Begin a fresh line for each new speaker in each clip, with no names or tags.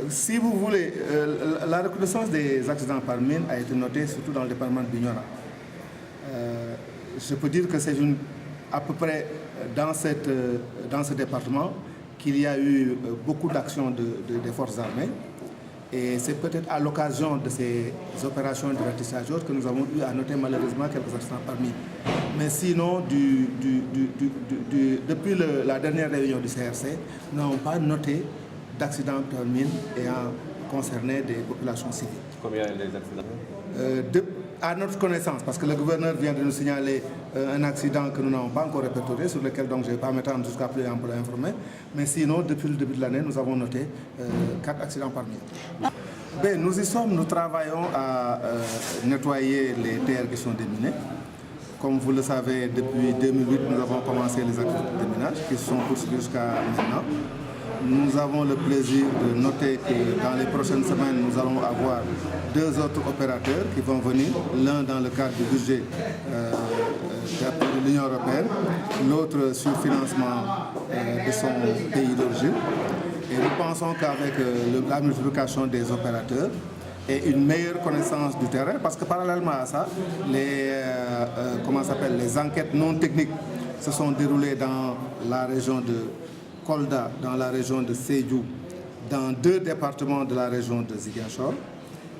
Si vous voulez, la reconnaissance des accidents par mine a été notée surtout dans le département de Bignona. Je peux dire que c'est à peu près dans ce département qu'il y a eu beaucoup d'actions des forces armées. Et c'est peut-être à l'occasion de ces opérations de ratissage que nous avons eu à noter malheureusement quelques accidents par mine. Mais sinon, depuis la dernière réunion du CRC, nous n'avons pas noté d'accidents par mine ayant concerné des populations civiles.
Combien les accidents?
À notre connaissance, parce que le gouverneur vient de nous signaler un accident que nous n'avons pas encore répertorié, sur lequel donc je ne vais pas m'étendre jusqu'à plus pour l'informer. Mais sinon, depuis le début de l'année, nous avons noté 4 accidents par mine. Ben, nous y sommes, nous travaillons à nettoyer les terres qui sont déminées. Comme vous le savez, depuis 2008, nous avons commencé les activités de déminage qui se sont poursuivies jusqu'à maintenant. Nous avons le plaisir de noter que dans les prochaines semaines, nous allons avoir 2 autres opérateurs qui vont venir, l'un dans le cadre du budget de l'Union européenne, l'autre sur le financement de son pays d'origine. Et nous pensons qu'avec la multiplication des opérateurs et une meilleure connaissance du terrain, parce que parallèlement à ça, les enquêtes non techniques se sont déroulées dans la région de Kolda, dans la région de Sédhiou, dans 2 départements de la région de Ziguinchor.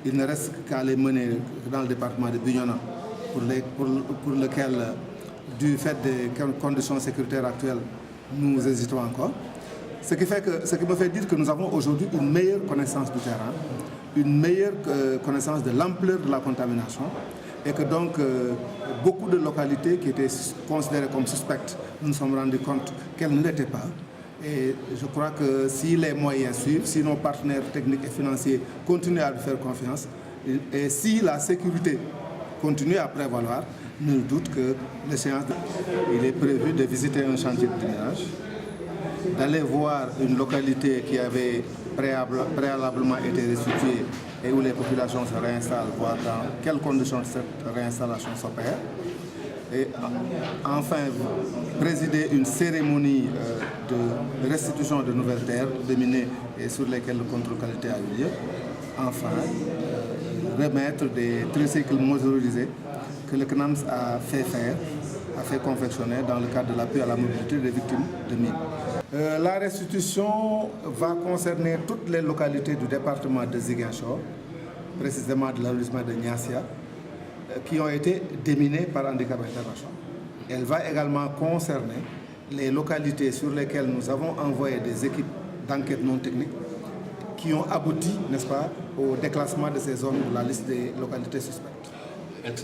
Il ne reste qu'à les mener dans le département de Bignona, pour lequel, du fait des conditions sécuritaires actuelles, nous hésitons encore. Ce qui me fait dire que nous avons aujourd'hui une meilleure connaissance du terrain, une meilleure connaissance de l'ampleur de la contamination, et que donc beaucoup de localités qui étaient considérées comme suspectes, nous nous sommes rendus compte qu'elles ne l'étaient pas. Et je crois que si les moyens suivent, si nos partenaires techniques et financiers continuent à lui faire confiance, et si la sécurité continue à prévaloir, nul doute que l'échéance, il est prévu de visiter un chantier de déminage, d'aller voir une localité qui avait préalablement été restituée et où les populations se réinstallent, voir dans quelles conditions cette réinstallation s'opère. Et enfin, présider une cérémonie de restitution de nouvelles terres déminées et sur lesquelles le contrôle qualité a eu lieu. Enfin, remettre des tricycles motorisés que le CNAMS a fait confectionner dans le cadre de l'appui à la mobilité des victimes de mines. La restitution va concerner toutes les localités du département de Ziguinchor, précisément de l'arrondissement de Niassia, qui ont été déminées par Handicap International. Elle va également concerner les localités sur lesquelles nous avons envoyé des équipes d'enquête non technique qui ont abouti, n'est-ce pas, au déclassement de ces zones sur la liste des localités suspectes.